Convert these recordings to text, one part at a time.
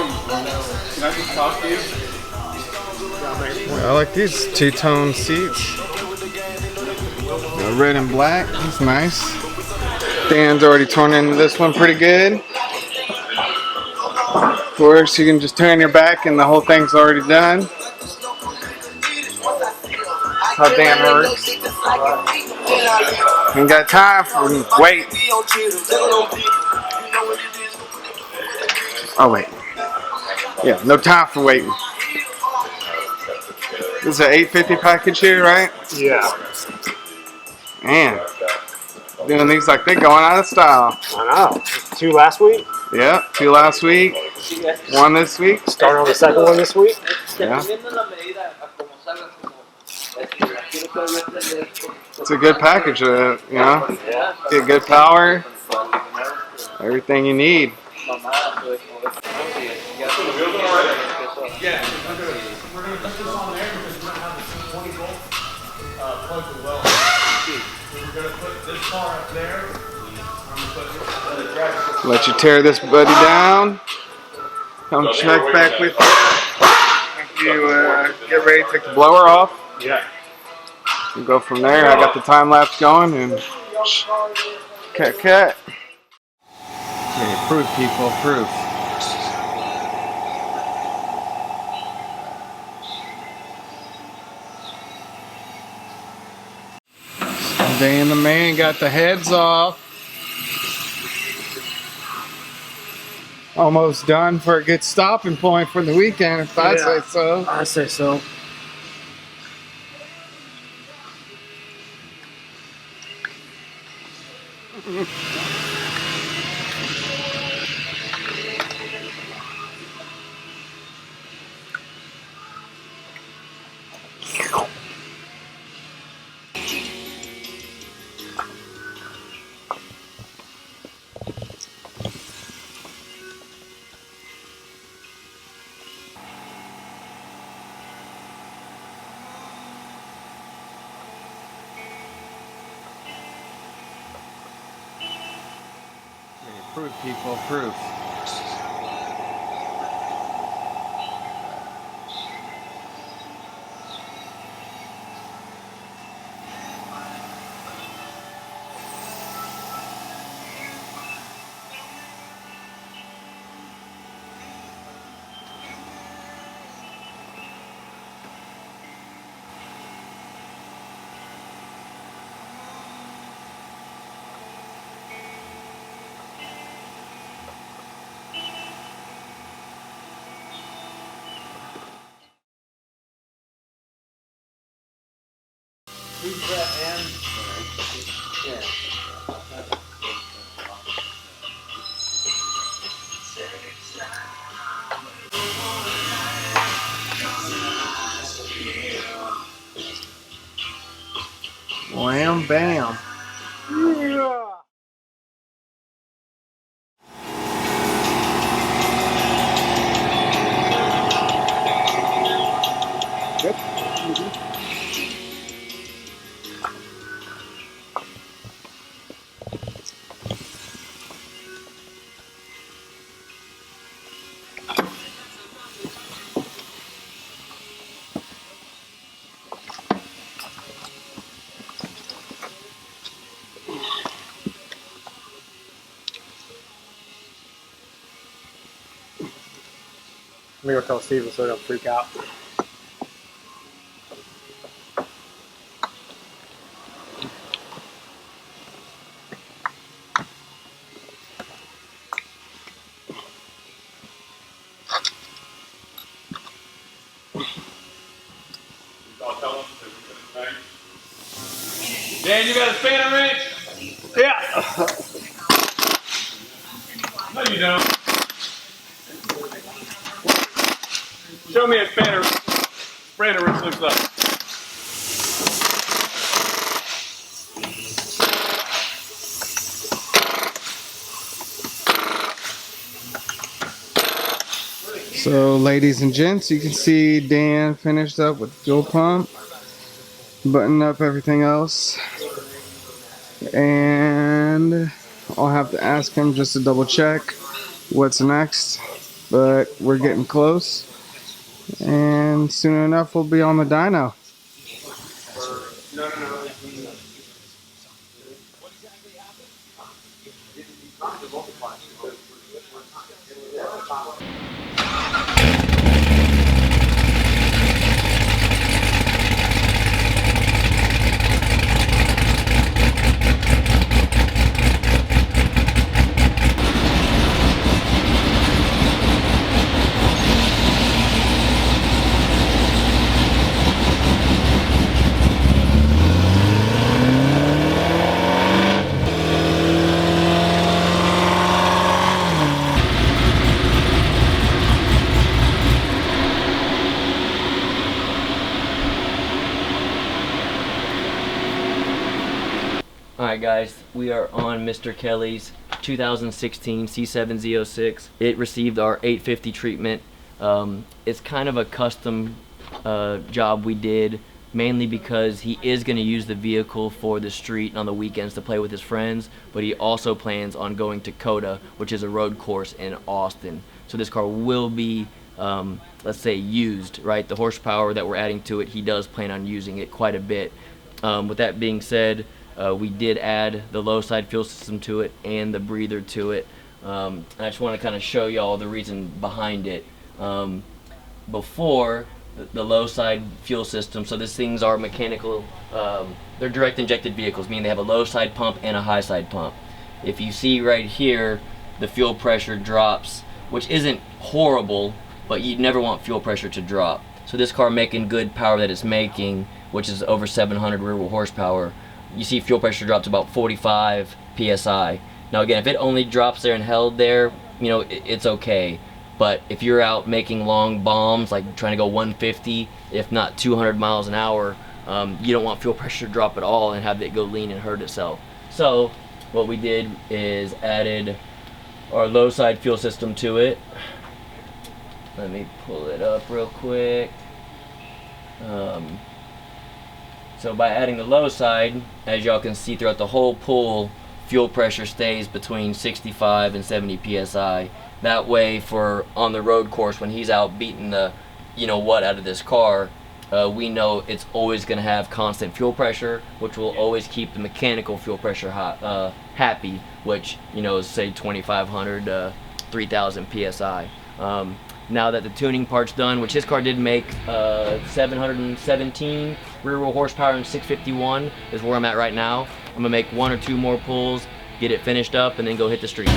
Can I just talk to you? I like these two-tone seats. Red and black. That's nice. Dan's already torn into this one pretty good. Of course, you can just turn your back and the whole thing's already done. How Dan works. Ain't got time for wait. Oh wait. Yeah, no time for waiting. This is an 850 package here, right? Yeah. Man, doing these like they're going out of style. I know. 2 last week? Yeah, 2 last week, 1 this week. Starting on the second one this week? Yeah. It's a good package, you know. Get good power, everything you need. Let you tear this buddy down. Come check back with you after you get ready to take the blower off. Yeah. We'll go from there. I got the time lapse going and cut. Okay, proof, people, proof. Dan the man got the heads off. Almost done for a good stopping point for the weekend, if I say so. I say so. Proof, people, proof. Wham bam. Yeah. Good. I'm gonna go tell Steven so he don't freak out. Dan, you got a spanner wrench? Yeah. No, you don't. Show me a spanner wrench looks like. So, ladies and gents, you can see Dan finished up with the fuel pump, button up everything else, and I'll have to ask him just to double check what's next. but we're getting close. And soon enough, we'll be on the dyno. Alright guys, we are on Mr. Kelly's 2016 C7Z06. It received our 850 treatment. It's kind of a custom job we did, mainly because he is going to use the vehicle for the street and on the weekends to play with his friends, but he also plans on going to C.O.T.A, which is a road course in Austin. So this car will be, let's say, used, right? The horsepower that we're adding to it, he does plan on using it quite a bit. With that being said, we did add the low side fuel system to it and the breather to it. I just want to kind of show y'all the reason behind it. Before the low side fuel system, so these things are mechanical, they're direct injected vehicles, meaning they have a low side pump and a high side pump. If you see right here, the fuel pressure drops, which isn't horrible, but you never want fuel pressure to drop. So this car making good power that it's making, which is over 700 rear wheel horsepower, you see fuel pressure drops about 45 psi. Now again, if it only drops there and held there, you know, it's okay. But if you're out making long bombs, like trying to go 150, if not 200 miles an hour, you don't want fuel pressure to drop at all and have it go lean and hurt itself. So what we did is added our low side fuel system to it. Let me pull it up real quick. So by adding the low side, as y'all can see throughout the whole pool, fuel pressure stays between 65 and 70 psi. That way, for on the road course, when he's out beating the you know what out of this car, we know it's always going to have constant fuel pressure, which will always keep the mechanical fuel pressure happy, which, you know, is say 2,500 to 3,000 psi. Now that the tuning part's done, which his car did make 717 rear wheel horsepower and 651 is where I'm at right now. I'm gonna make 1 or 2 more pulls, get it finished up, and then go hit the street.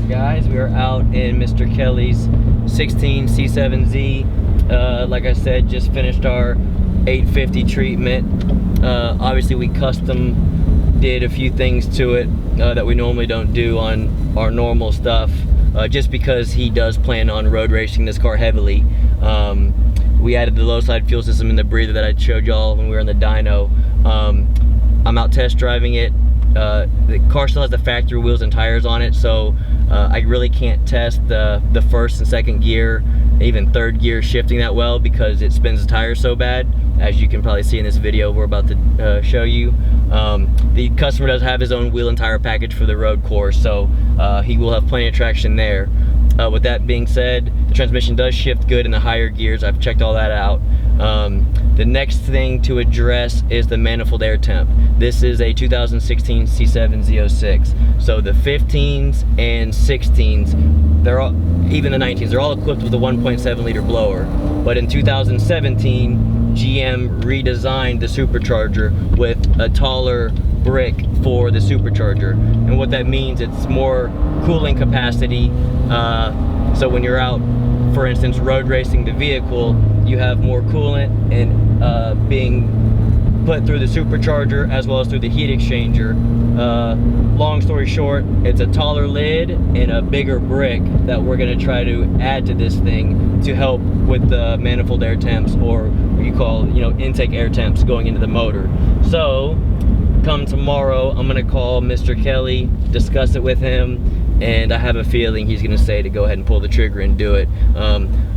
Guys, we are out in Mr. Kelly's 16 C7Z. Like I said, just finished our 850 treatment. Obviously we custom did a few things to it that we normally don't do on our normal stuff, just because he does plan on road racing this car heavily. We added the low side fuel system in the breather that I showed y'all when we were in the dyno. I'm out test driving it. The car still has the factory wheels and tires on it, so I really can't test the first and second gear, even third gear shifting that well, because it spins the tires so bad, as you can probably see in this video we're about to show you. The customer does have his own wheel and tire package for the road course, so he will have plenty of traction there. With that being said, the transmission does shift good in the higher gears. I've checked all that out. The next thing to address is the manifold air temp. This is a 2016 C7Z. So the 15s and 16s, they're all, even the 19s, they're all equipped with a 1.7 liter blower. But in 2017, GM redesigned the supercharger with a taller brick for the supercharger. And what that means, it's more cooling capacity. So when you're out, for instance, road racing the vehicle, you have more coolant and being put through the supercharger as well as through the heat exchanger. Long story short, it's a taller lid and a bigger brick that we're going to try to add to this thing to help with the manifold air temps, or what you call, intake air temps going into the motor. So come tomorrow, I'm going to call Mr. Kelly, discuss it with him, and I have a feeling he's gonna say to go ahead and pull the trigger and do it.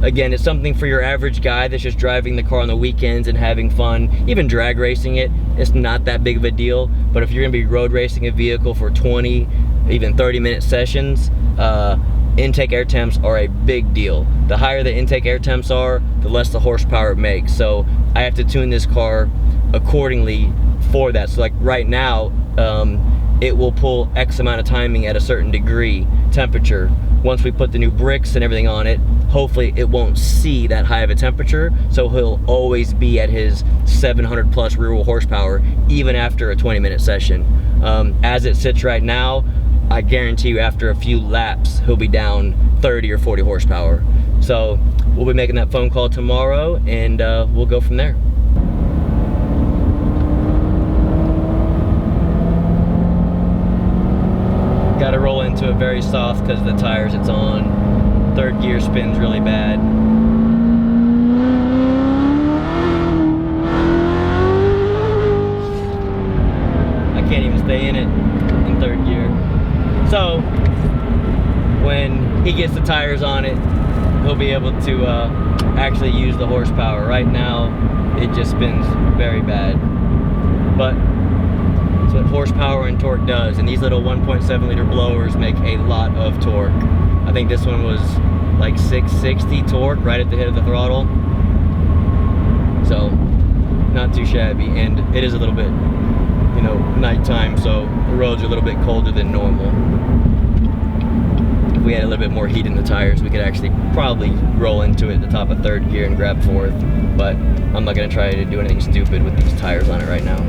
Again, it's something for your average guy that's just driving the car on the weekends and having fun, even drag racing it. It's not that big of a deal, but if you're gonna be road racing a vehicle for 20, even 30-minute sessions, intake air temps are a big deal. The higher the intake air temps are, the less the horsepower it makes. So I have to tune this car accordingly for that. So like right now, it will pull X amount of timing at a certain degree temperature. Once we put the new bricks and everything on it, hopefully it won't see that high of a temperature, so he'll always be at his 700 plus rear wheel horsepower even after a 20-minute session. As it sits right now, I guarantee you after a few laps he'll be down 30 or 40 horsepower. So we'll be making that phone call tomorrow, and we'll go from there. Got to roll into it very soft because of the tires it's on. Third gear spins really bad. I can't even stay in it in third gear. So when he gets the tires on it, he'll be able to actually use the horsepower. Right now it just spins very bad, but what horsepower and torque does, and these little 1.7 liter blowers make a lot of torque. I think this one was like 660 torque right at the head of the throttle, so not too shabby. And it is a little bit, nighttime, so the roads are a little bit colder than normal. If we had a little bit more heat in the tires, we could actually probably roll into it at the top of third gear and grab fourth, but I'm not going to try to do anything stupid with these tires on it right now.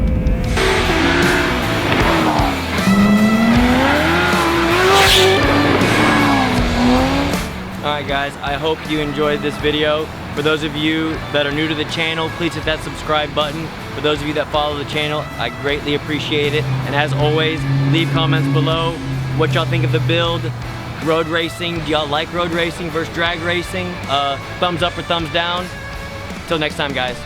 Alright guys, I hope you enjoyed this video. For those of you that are new to the channel, please hit that subscribe button. For those of you that follow the channel, I greatly appreciate it. And as always, leave comments below what y'all think of the build. Road racing, do y'all like road racing versus drag racing? Thumbs up or thumbs down. Till next time guys.